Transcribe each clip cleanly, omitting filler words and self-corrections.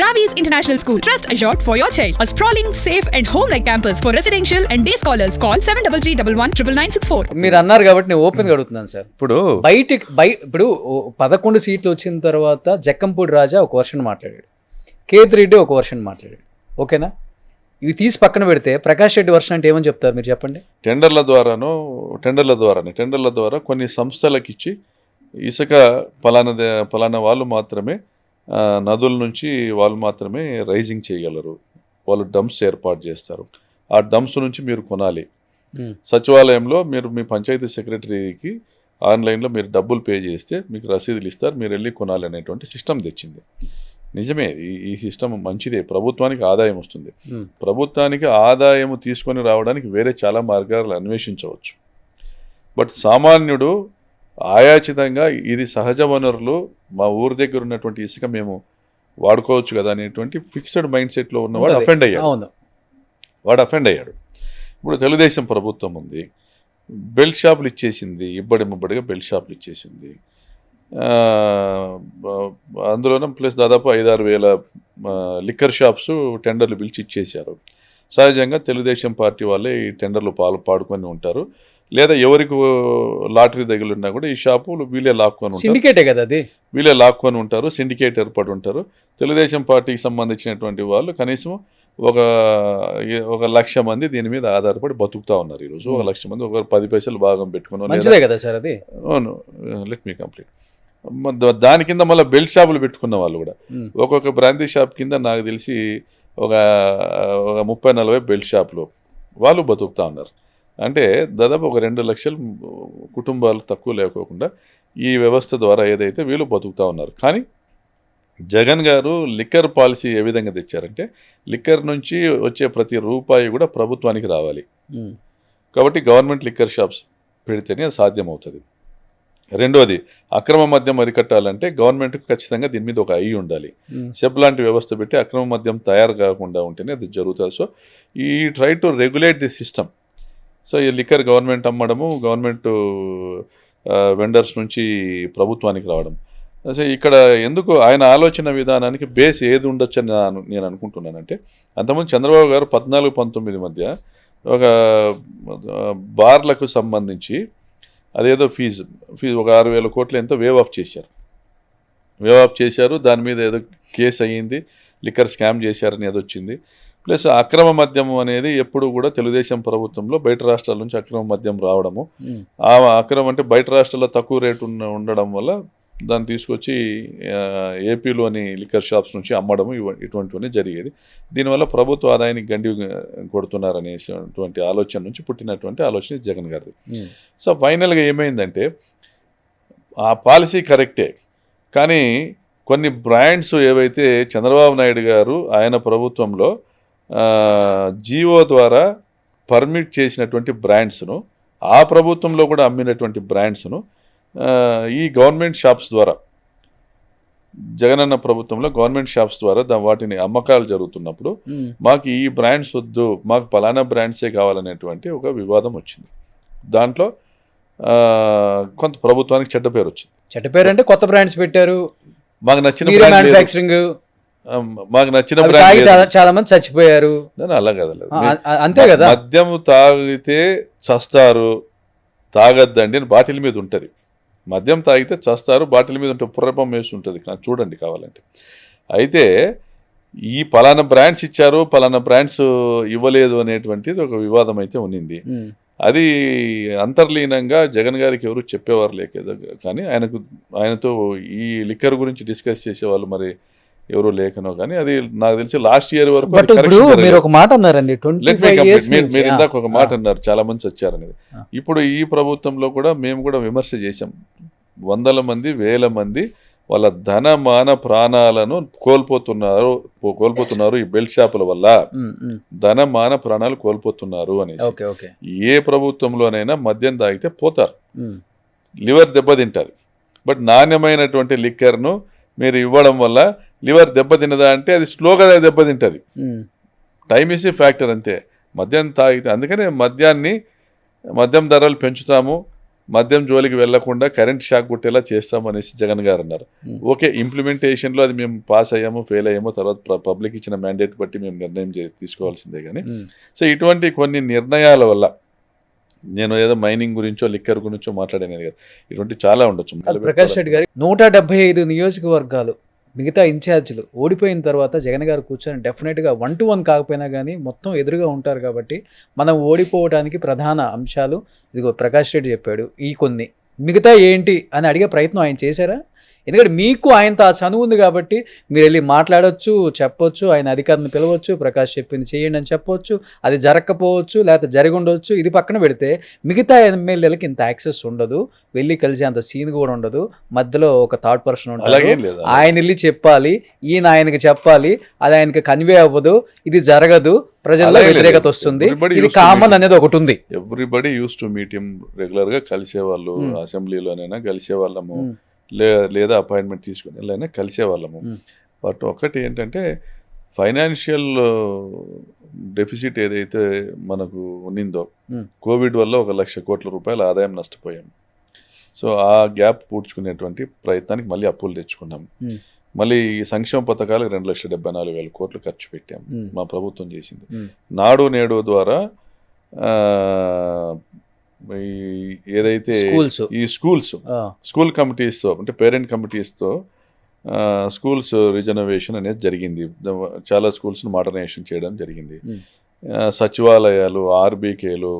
Ravi's International School. Trust assured for your child. A sprawling, safe and home-like campus for residential and day scholars. Call 73311994. మీరు అన్నారు కాబట్టి నేను ఓపెన్గా అడుగుతున్నాను sir. ఇప్పుడు 11 సీట్లు వచ్చిన తర్వాత జక్కంపూడి రాజా ఒక వర్షన్ మాట్లాడాడు, కేత్ రెడ్డి ఒక వర్షన్ మాట్లాడాడు. ఓకేనా? ఇవి తీసి పక్కన పెడితే ప్రకాష్ రెడ్డి వర్షన్ అంటే ఏమని చెప్తారు మీరు చెప్పండి? టెండర్ల ద్వారా కొన్ని సంస్థలకు ఇచ్చి ఇసుక పలానా వాళ్ళు మాత్రమే నదుల నుంచి వాళ్ళు మాత్రమే రైజింగ్ చేయగలరు, వాళ్ళు డంప్స్ ఏర్పాటు చేస్తారు, ఆ డంప్స్ నుంచి మీరు కొనాలి. సచివాలయంలో మీరు మీ పంచాయతీ సెక్రటరీకి ఆన్లైన్లో మీరు డబ్బులు పే చేస్తే మీకు రసీదులు ఇస్తారు, మీరు వెళ్ళి కొనాలి అనేటువంటి సిస్టమ్ తెచ్చింది. నిజమే, ఈ సిస్టమ్ మంచిదే, ప్రభుత్వానికి ఆదాయం వస్తుంది. ప్రభుత్వానికి ఆదాయం తీసుకొని రావడానికి వేరే చాలా మార్గాలు అన్వేషించవచ్చు. బట్ సామాన్యుడు ఆయాచితంగా ఇది సహజ వనరులు, మా ఊరి దగ్గర ఉన్నటువంటి ఇసుక మేము వాడుకోవచ్చు కదా అనేటువంటి ఫిక్స్డ్ మైండ్ సెట్లో ఉన్నవాడు అఫెండ్ అయ్యాడు. ఇప్పుడు తెలుగుదేశం ప్రభుత్వం ఉంది, బెల్ట్ షాపులు ఇచ్చేసింది, ఇబ్బడిగా బెల్ట్ షాపులు ఇచ్చేసింది. అందులోనే ప్లస్ దాదాపు 5-6 వేల లిక్కర్ షాప్స్ టెండర్లు పిలిచి ఇచ్చేశారు. సహజంగా తెలుగుదేశం పార్టీ వాళ్ళే ఈ టెండర్లు పాడుకొని ఉంటారు, లేదా ఎవరికి లాటరీ తగిలిన్నా కూడా ఈ షాపులు వీళ్ళే లాక్కొని ఉంటారు, సిండికేట్ ఏర్పడి ఉంటారు. తెలుగుదేశం పార్టీకి సంబంధించినటువంటి వాళ్ళు కనీసం ఒక 1,00,000 మంది దీని మీద ఆధారపడి బతుకుతా ఉన్నారు ఈరోజు. 1,00,000 మంది ఒక 10 పైసలు భాగం పెట్టుకున్నారు కదా సార్. అది అవును, లెట్ మీ కంప్లీట్. దాని కింద మళ్ళీ బెల్ట్ షాపులు పెట్టుకున్న వాళ్ళు కూడా ఒక్కొక్క బ్రాందీ షాప్ కింద నాకు తెలిసి ఒక 30-40 బెల్ట్ షాపులు వాళ్ళు బతుకుతా ఉన్నారు. అంటే దాదాపు ఒక 2 లక్షల కుటుంబాలు తక్కువ లేకోకుండా ఈ వ్యవస్థ ద్వారా ఏదైతే వీళ్ళు బతుకుతా ఉన్నారు. కానీ జగన్ గారు లిక్కర్ పాలసీ ఏ విధంగా తెచ్చారంటే లిక్కర్ నుంచి వచ్చే ప్రతి రూపాయి కూడా ప్రభుత్వానికి రావాలి. కాబట్టి గవర్నమెంట్ లిక్కర్ షాప్స్ పెడితేనే అది సాధ్యమవుతుంది. రెండోది, అక్రమ మద్యం అరికట్టాలంటే గవర్నమెంట్కి ఖచ్చితంగా దీని మీద ఒక ఐ ఉండాలి. సెబ్ లాంటి వ్యవస్థ పెట్టి అక్రమ మద్యం తయారు కాకుండా ఉంటేనే అది జరుగుతుంది. సో ఈ try to regulate the system. So ఈ లిక్కర్ గవర్నమెంట్ అమ్మడము, గవర్నమెంట్ వెండర్స్ నుంచి ప్రభుత్వానికి రావడం. సో ఇక్కడ ఎందుకు ఆయన ఆలోచన విధానానికి బేస్ ఏది ఉండొచ్చు అని నేను అనుకుంటున్నానంటే, అంతకుముందు చంద్రబాబు గారు 14-19 మధ్య ఒక బార్లకు సంబంధించి అదేదో ఫీజు ఒక 6,000 కోట్లు ఎంతో వేవ్ ఆఫ్ చేశారు. దాని మీద ఏదో కేసు అయ్యింది, లిక్కర్ స్కామ్ చేశారని ఏదో వచ్చింది. ప్లస్ అక్రమ మద్యం అనేది ఎప్పుడు కూడా తెలుగుదేశం ప్రభుత్వంలో బయట రాష్ట్రాల నుంచి అక్రమ మద్యం రావడము, ఆ అక్రమం అంటే బయట రాష్ట్రాల్లో తక్కువ రేటు ఉండడం వల్ల దాన్ని తీసుకొచ్చి ఏపీలోని లిక్కర్ షాప్స్ నుంచి అమ్మడము, ఇటువంటివన్నీ జరిగేది. దీనివల్ల ప్రభుత్వ ఆదాయానికి గండి కొడుతున్నారనేటువంటి ఆలోచన నుంచి పుట్టినటువంటి ఆలోచన జగన్ గారిది. సో ఫైనల్గా ఏమైందంటే ఆ పాలసీ కరెక్టే, కానీ కొన్ని బ్రాండ్స్ ఏవైతే చంద్రబాబు నాయుడు గారు ఆయన ప్రభుత్వంలో జీవో ద్వారా పర్మిట్ చేసినటువంటి బ్రాండ్స్ను, ఆ ప్రభుత్వంలో కూడా అమ్మినటువంటి బ్రాండ్స్ను ఈ గవర్నమెంట్ షాప్స్ ద్వారా, జగనన్న ప్రభుత్వంలో గవర్నమెంట్ షాప్స్ ద్వారా వాటిని అమ్మకాలు జరుగుతున్నప్పుడు మాకు ఈ బ్రాండ్స్ వద్దు, మాకు పలానా బ్రాండ్సే కావాలనేటువంటి ఒక వివాదం వచ్చింది. దాంట్లో కొంత ప్రభుత్వానికి చెడ్డ పేరు వచ్చింది. చెడ్డ పేరు అంటే కొత్త బ్రాండ్స్ పెట్టారు, మాకు నచ్చిన మ్యానుఫ్యాక్చరింగ్, మాకు నచ్చిన బ్రాండ్, చాలా మంది చచ్చిపోయారు. అలా కదా, అంతే కదా. మద్యం తాగితే చస్తారు, తాగద్దండి అని బాటిల్ మీద ఉంటుంది. మద్యం తాగితే చస్తారు, బాటిల్ మీద ఉంటే పుర్రపం వేసి ఉంటుంది, చూడండి కావాలంటే. అయితే ఈ పలానా బ్రాండ్స్ ఇచ్చారు, పలానా బ్రాండ్స్ ఇవ్వలేదు అనేటువంటిది ఒక వివాదం అయితే ఉన్నింది. అది అంతర్లీనంగా జగన్ గారికి ఎవరు చెప్పేవారు లేక, కానీ ఆయనతో ఈ లిక్కర్ గురించి డిస్కస్ చేసేవాళ్ళు మరి ఎవరు లేకనో, కానీ అది నాకు తెలిసి లాస్ట్ ఇయర్ వరకు మీరు ఒక మాట అన్నారండి, మీరు ఇందాక ఒక మాట అన్నారు, చాలా మంది వచ్చారనేది. ఇప్పుడు ఈ ప్రభుత్వంలో కూడా మేము కూడా విమర్శ చేశాం. 100 మంది 1000 మంది వాళ్ళ ధన మాన ప్రాణాలను కోల్పోతున్నారు ఈ బెల్ట్ షాపుల వల్ల, ధన మాన ప్రాణాలు కోల్పోతున్నారు అనేసి. ఏ ప్రభుత్వంలోనైనా మద్యం తాగితే పోతారు, లివర్ దెబ్బతింటారు. బట్ నాణ్యమైనటువంటి లిక్కర్ను మీరు ఇవ్వడం వల్ల లివర్ దెబ్బతిన్నదా అంటే అది స్లోగా దెబ్బతింటుంది. టైం ఈజ్ ఏ ఫ్యాక్టర్ అంతే. మద్యం తాగితే, అందుకనే మద్యం ధరలు పెంచుతాము, మద్యం జోలికి వెళ్లకుండా కరెంట్ షాక్ కొట్టేలా చేస్తామనేసి జగన్ గారు అన్నారు. ఓకే, ఇంప్లిమెంటేషన్లో అది మేము పాస్ అయ్యాము, ఫెయిల్ అయ్యాము, తర్వాత పబ్లిక్ ఇచ్చిన మ్యాండేట్ బట్టి మేము నిర్ణయం తీసుకోవాల్సిందే. కానీ సో ఇటువంటి కొన్ని నిర్ణయాల వల్ల, నేను ఏదో మైనింగ్ గురించో లిక్కర్ గురించో మాట్లాడేది కదా, ఇటువంటి చాలా ఉండొచ్చు. ప్రకాష్ రెడ్డి గారు 175 నియోజకవర్గాలు మిగతా ఇన్ఛార్జీలు ఓడిపోయిన తర్వాత జగన్ గారు కూర్చొని డెఫినెట్గా 1-1 కాకపోయినా కానీ మొత్తం ఎదురుగా ఉంటారు కాబట్టి మనం ఓడిపోవడానికి ప్రధాన అంశాలు ఇదిగో ప్రకాష్ రెడ్డి చెప్పాడు, ఈ కొన్ని మిగతా ఏంటి అని అడిగే ప్రయత్నం ఆయన చేశారా? ఎందుకంటే మీకు ఆయనతో ఆ చనువు ఉంది కాబట్టి మీరు వెళ్ళి మాట్లాడవచ్చు, చెప్పొచ్చు, ఆయన అధికారులను పిలవచ్చు, ప్రకాష్ చెప్పింది చేయండి అని చెప్పవచ్చు, అది జరగకపోవచ్చు, లేకపోతే జరిగి ఉండవచ్చు. ఇది పక్కన పెడితే మిగతా ఎమ్మెల్యేలకి ఇంత యాక్సెస్ ఉండదు, వెళ్ళి కలిసి అంత సీన్ కూడా ఉండదు, మధ్యలో ఒక థర్డ్ పర్సన్ ఉంటారు, ఆయన వెళ్ళి చెప్పాలి, ఈయన ఆయనకి చెప్పాలి, అది ఆయనకి కన్వే అవ్వదు, ఇది జరగదు, ప్రజల్లో వ్యతిరేకత వస్తుంది, ఇది కామన్ అనేది ఒకటి ఉంది. Everybody use to meet him, regular గా కలిసేవాళ్ళు, అసెంబ్లీలోనైనా కలిసేవాళ్ళము, లేదా అపాయింట్మెంట్ తీసుకుని వెళ్ళైనా కలిసేవాళ్ళము. బట్ ఒకటి ఏంటంటే ఫైనాన్షియల్ డెఫిసిట్ ఏదైతే మనకు ఉన్నిందో, కోవిడ్ వల్ల 1,00,000 కోట్ల రూపాయల ఆదాయం నష్టపోయాం. సో ఆ గ్యాప్ పూడ్చుకునేటువంటి ప్రయత్నానికి మళ్ళీ అప్పులు తెచ్చుకున్నాం. మళ్ళీ ఈ సంక్షేమ పథకాలకు 2,74,000 కోట్లు ఖర్చు పెట్టాం, మా ప్రభుత్వం చేసింది. నాడు నేడు ద్వారా ఏదైతే ఈ స్కూల్ కమిటీస్తో, అంటే పేరెంట్ కమిటీస్తో స్కూల్స్ రిజనవేషన్ అనేది జరిగింది. చాలా స్కూల్స్ను మోడర్నైజేషన్ చేయడం జరిగింది. సచివాలయాలు, ఆర్బీకేలు,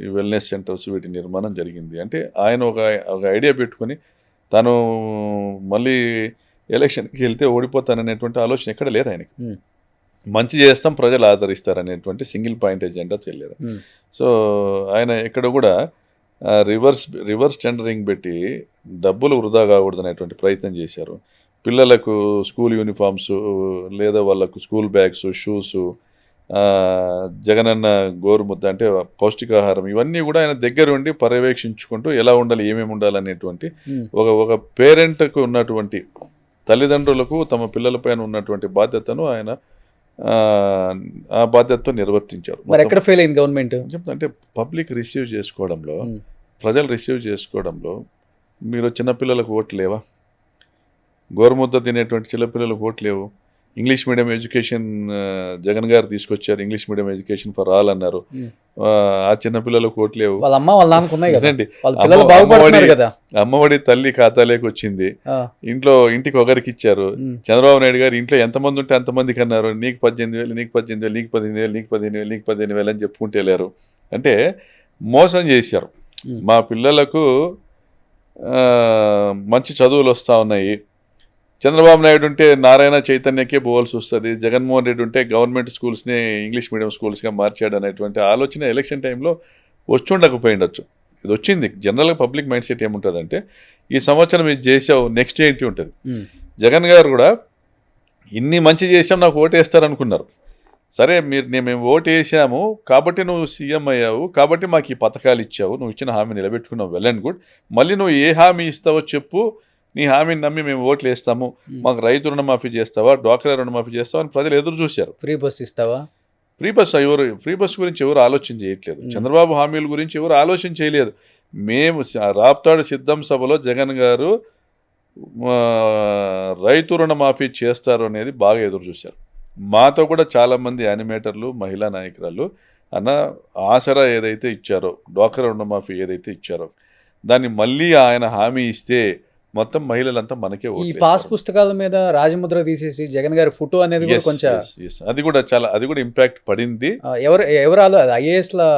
ఈ వెల్నెస్ సెంటర్స్, వీటి నిర్మాణం జరిగింది. అంటే ఆయన ఒక ఐడియా పెట్టుకొని తను మళ్ళీ ఎలక్షన్కి వెళ్తే ఓడిపోతాననేటువంటి ఆలోచన ఎక్కడ లేదు ఆయనకి. మంచి చేస్తాం, ప్రజలు ఆదరిస్తారనేటువంటి సింగిల్ పాయింట్ ఎజెండా తెలియదు. సో ఆయన ఎక్కడ కూడా రివర్స్ టెండరింగ్ పెట్టి డబ్బులు వృధా కాకూడదు అనేటువంటి ప్రయత్నం చేశారు. పిల్లలకు స్కూల్ యూనిఫామ్స్, లేదా వాళ్ళకు స్కూల్ బ్యాగ్స్, షూస్, జగనన్న గోరుముద్ద అంటే పౌష్టికాహారం, ఇవన్నీ కూడా ఆయన దగ్గర ఉండి పర్యవేక్షించుకుంటూ ఎలా ఉండాలి, ఏమేమి ఉండాలి అనేటువంటి ఒక పేరెంట్కు ఉన్నటువంటి, తల్లిదండ్రులకు తమ పిల్లలపైన ఉన్నటువంటి బాధ్యతను ఆయన ఆ బాధ్యతతో నిర్వర్తించారు. మరి ఎక్కడ ఫెయిల్ అయింది గవర్నమెంట్? అంటే పబ్లిక్ రిసీవ్ చేసుకోవడంలో, ప్రజలు రిసీవ్ చేసుకోవడంలో, మీరు చిన్నపిల్లలకు ఓట్లు లేవా? గోరుముద్ద తినేటువంటి చిన్నపిల్లలకు ఓట్లు లేవు. ఇంగ్లీష్ మీడియం ఎడ్యుకేషన్ జగన్ గారు తీసుకొచ్చారు, English medium education for all అన్నారు. ఆ చిన్నపిల్లలకు ఓట్లు లేవు. అమ్మఒడి తల్లి ఖాతాలోకి వచ్చింది, ఇంటికి ఒకరికి ఇచ్చారు. చంద్రబాబు నాయుడు గారు ఇంట్లో ఎంతమంది ఉంటే అంతమందికి అన్నారు, నీకు 18,000, నీకు 18,000, నీకు 15,000, నీకు 15,000, నీకు 15,000 అని చెప్పుకుంటే వెళ్ళారు. అంటే మోసం చేశారు. మా పిల్లలకు మంచి చదువులు వస్తూ ఉన్నాయి, చంద్రబాబు నాయుడు ఉంటే నారాయణ చైతన్యకే పోవాల్సి వస్తుంది, జగన్మోహన్ రెడ్డి ఉంటే గవర్నమెంట్ స్కూల్స్ని ఇంగ్లీష్ మీడియం స్కూల్స్గా మార్చాడు అనేటువంటి ఆలోచన ఎలక్షన్ టైంలో వచ్చి ఉండకపోయిండొచ్చు. ఇది వచ్చింది. జనరల్గా పబ్లిక్ మైండ్ సెట్ ఏముంటుందంటే, ఈ సంవత్సరం ఇది చేసావు, నెక్స్ట్ ఏంటి ఉంటుంది. జగన్ గారు కూడా ఇన్ని మంచి చేసాం, నాకు ఓటు వేస్తారనుకున్నారు. సరే, మేము ఓటు వేసాము కాబట్టి నువ్వు సీఎం అయ్యావు, కాబట్టి మాకు ఈ పథకాలు ఇచ్చావు, నువ్వు ఇచ్చిన హామీ నిలబెట్టుకున్నావు, వెల్ అండ్ గుడ్. మళ్ళీ నువ్వు ఏ హామీ ఇస్తావో చెప్పు, నీ హామీని నమ్మి మేము ఓట్లు వేస్తాము, మాకు రైతు రుణమాఫీ చేస్తావా, డ్వాక్రా రుణమాఫీ చేస్తావా అని ప్రజలు ఎదురు చూశారు. ఫ్రీ బస్ ఇస్తావా? ఫ్రీ బస్ గురించి ఎవరు ఆలోచన చేయట్లేదు. చంద్రబాబు హామీల గురించి ఎవరు ఆలోచన చేయలేదు. మేము రాప్తాడు సిద్ధం సభలో జగన్ గారు రైతు రుణమాఫీ చేస్తారు అనేది బాగా ఎదురు చూశారు. మాతో కూడా చాలామంది యానిమేటర్లు, మహిళా నాయకురాలు అన్న ఆసరా ఏదైతే ఇచ్చారో, డ్వాక్రా రుణమాఫీ ఏదైతే ఇచ్చారో, దాన్ని మళ్ళీ ఆయన హామీ ఇస్తే మొత్తం మహిళలంతా మనకే ఈ పాస్ పుస్తకాల మీద రాజముద్ర తీసేసి జగన్ గారి ఫోటో అనేది కూడా కొంచెం అది కూడా ఇంపాక్ట్ పడింది. ఎవరు ఐఏఎస్ ల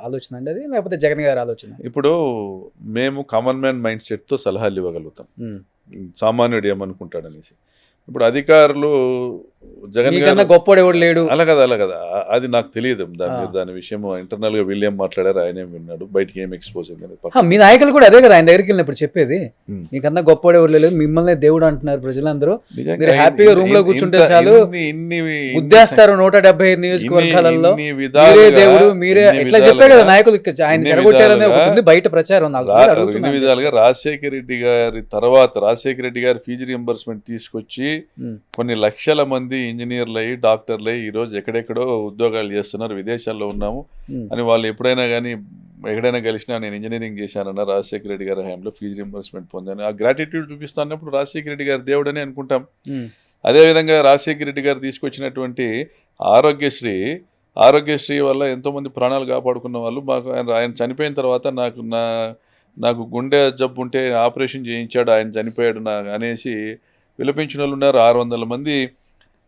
ఆలోచన అండి అది, లేకపోతే జగన్ గారి ఆలోచన? ఇప్పుడు మేము కామన్ మ్యాన్ మైండ్ సెట్ తో సలహాలు ఇవ్వగలుగుతాం, సామాన్యుడు ఏమనుకుంటాడనేసి. ఇప్పుడు అధికారులు జగన్ గారు గొప్పవాడు ఎవడు లేడు, అలా కదా అది నాకు తెలియదు. దాని విషయం ఇంటర్నల్ గా వీళ్ళు ఏం మాట్లాడారు, ఆయన ఏం విన్నాడు, బయటికి ఏం ఎక్స్పోజ్ అయింది. మీ నాయకులు కూడా అదే కదా ఆయన దగ్గరికి వెళ్ళినప్పుడు చెప్పేది, మీకన్నా గొప్పవాడు ఎవరు లేదు, మిమ్మల్ని దేవుడు అంటున్నారు ప్రజలందరూ, మీరు హ్యాపీగా రూమ్ లో కూర్చుంటే చాలు, ఉద్దేస్తారు 175 నియోజకవర్గాలలో మీరే దేవుడు, మీరే ఇట్లా చెప్పారు కదా నాయకులు. ఆయన చెడగొట్టారనే ఒకటి బయట ప్రచారం. ఇన్ని విధాలుగా రాజశేఖర రెడ్డి గారి తర్వాత రాజశేఖర రెడ్డి గారి ఫీజు రియంబర్స్మెంట్ తీసుకొచ్చి కొన్ని లక్షల మంది ఇంజనీర్లు అయ్యి, డాక్టర్లు అయ్యి ఈరోజు ఎక్కడెక్కడో ఉద్యోగాలు చేస్తున్నారు, విదేశాల్లో ఉన్నాము అని వాళ్ళు ఎప్పుడైనా కానీ ఎక్కడైనా కలిసినా నేను ఇంజనీరింగ్ చేశానన్న రాజశేఖర రెడ్డి గారి హయాంలో ఫీజు రింబర్స్మెంట్ పొందాను. ఆ గ్రాటిట్యూడ్ చూపిస్తున్నప్పుడు రాజశేఖర రెడ్డి గారి దేవుడని అనుకుంటాం. అదేవిధంగా రాజశేఖర రెడ్డి గారు తీసుకొచ్చినటువంటి ఆరోగ్యశ్రీ వల్ల ఎంతోమంది ప్రాణాలు కాపాడుకున్న వాళ్ళు మాకు ఆయన చనిపోయిన తర్వాత నాకు గుండె జబ్బు ఉంటే ఆపరేషన్ చేయించాడు, ఆయన చనిపోయాడు అనేసి విలపించిన వాళ్ళు ఉన్నారు. 600 మంది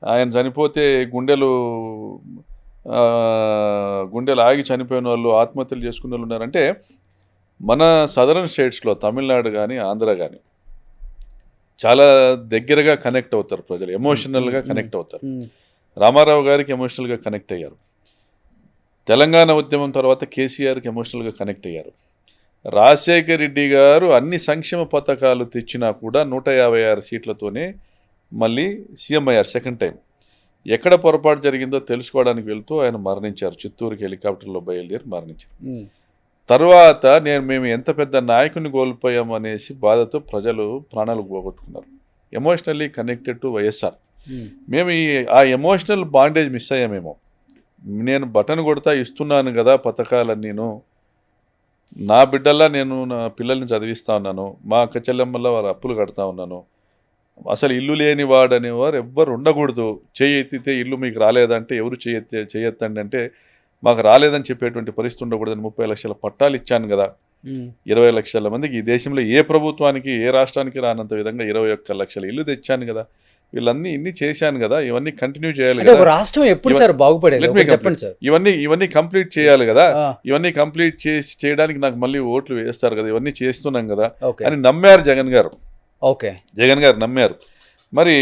ఆయన చనిపోతే గుండెలు ఆగి చనిపోయిన వాళ్ళు, ఆత్మహత్యలు చేసుకున్న వాళ్ళు ఉన్నారు. అంటే మన సదరన్ స్టేట్స్లో తమిళనాడు కానీ ఆంధ్ర కానీ చాలా దగ్గరగా కనెక్ట్ అవుతారు ప్రజలు, ఎమోషనల్గా కనెక్ట్ అవుతారు. రామారావు గారికి ఎమోషనల్గా కనెక్ట్ అయ్యారు. తెలంగాణ ఉద్యమం తర్వాత కేసీఆర్కి ఎమోషనల్గా కనెక్ట్ అయ్యారు. రాజశేఖర్ రెడ్డి గారు అన్ని సంక్షేమ పథకాలు తెచ్చినా కూడా 156 సీట్లతోనే మళ్ళీ సీఎం అయ్యారు సెకండ్ టైం. ఎక్కడ పొరపాటు జరిగిందో తెలుసుకోవడానికి వెళ్తూ ఆయన మరణించారు. చిత్తూరుకి హెలికాప్టర్లో బయలుదేరి మరణించారు. తర్వాత మేము ఎంత పెద్ద నాయకుని కోల్పోయాము అనేసి బాధతో ప్రజలు ప్రాణాలు పోగొట్టుకున్నారు. Emotionally connected to YSR. మేము ఆ ఎమోషనల్ బాండేజ్ మిస్ అయ్యామేమో. నేను బటన్ కొడతా ఇస్తున్నాను కదా పథకాలన్నీ, నా బిడ్డల్లా నేను నా పిల్లల్ని చదివిస్తూ ఉన్నాను, మా అక్క చెల్లెమ్మల్లా వారు అప్పులు కడతా ఉన్నాను, అసలు ఇల్లు లేని వాడనేవారు ఎవ్వరు ఉండకూడదు. చేయెత్తితే ఇల్లు మీకు రాలేదంటే ఎవరు చేయెత్తండి అంటే మాకు రాలేదని చెప్పేటువంటి పరిస్థితి ఉండకూడదని 30 లక్షల పట్టాలు ఇచ్చాను కదా. 20 లక్షల మందికి ఈ దేశంలో ఏ ప్రభుత్వానికి ఏ రాష్ట్రానికి రానంత విధంగా 21 లక్షల ఇల్లు తెచ్చాను కదా. వీళ్ళన్నీ ఇన్ని చేశాను కదా, ఇవన్నీ కంటిన్యూ చేయాలి కదా. రాష్ట్రం ఎప్పుడు సార్ బాగుపడేది చెప్పండి సార్. ఇవన్నీ కంప్లీట్ చేయాలి కదా. ఇవన్నీ కంప్లీట్ చేయడానికి నాకు మళ్ళీ ఓట్లు వేస్తారు కదా, ఇవన్నీ చేస్తున్నాం కదా అని నమ్మారు జగన్ గారు. జగన్ గారు నమ్మారు. మరి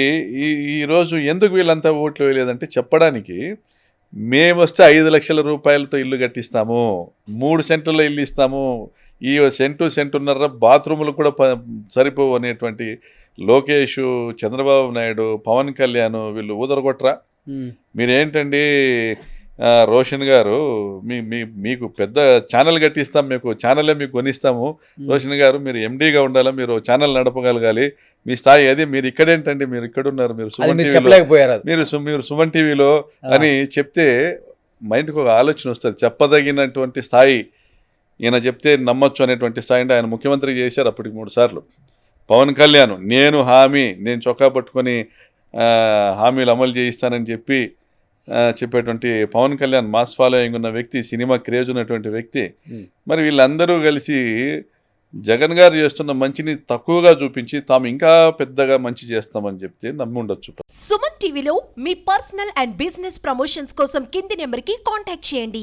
ఈరోజు ఎందుకు వీళ్ళంతా ఓట్లు వేయలేదంటే చెప్పడానికి, మేము వస్తే 5 లక్షల రూపాయలతో ఇల్లు కట్టిస్తాము, 3 సెంట్లలో ఇల్లు ఇస్తాము, ఈ సెంటున్నర బాత్రూములు కూడా సరిపోవు అనేటువంటి లోకేష్, చంద్రబాబు నాయుడు, పవన్ కళ్యాణ్ వీళ్ళు ఊదరగొట్టరా? మీరేంటండి రోషన్ గారు, మీకు పెద్ద ఛానల్ కట్టిస్తాం, మీకు ఛానలే మీకు కొనిస్తాము. రోషన్ గారు మీరు ఎండీగా ఉండాలా, మీరు ఛానల్ నడపగలగాలి, మీ స్థాయి అది. మీరు ఇక్కడేంటండి, మీరు ఇక్కడున్నారు, మీరు సుమన్ టీవీలో అని చెప్తే మైండ్కి ఒక ఆలోచన వస్తుంది. చెప్పదగినటువంటి స్థాయి ఈయన చెప్తే నమ్మొచ్చు అనేటువంటి స్థాయి. అంటే ఆయన ముఖ్యమంత్రి చేశారు అప్పటికి 3 సార్లు. పవన్ కళ్యాణ్ నేను చొక్కా పట్టుకొని హామీలు అమలు చేయిస్తానని చెప్పేటువంటి పవన్ కళ్యాణ్ మాస్ ఫాలోయింగ్ ఉన్న వ్యక్తి, సినిమా క్రేజ్ ఉన్నటువంటి వ్యక్తి. మరి వీళ్ళందరూ కలిసి జగన్ గారు చేస్తున్న మంచిని తక్కువగా చూపించి తాము ఇంకా పెద్దగా మంచి చేస్తామని చెప్తే నమ్మి ఉండొచ్చు. సుమన్ టీవీలో మీ పర్సనల్ అండ్ బిజినెస్ ప్రమోషన్స్ కోసం కింది నెంబర్కి కాంటాక్ట్ చేయండి.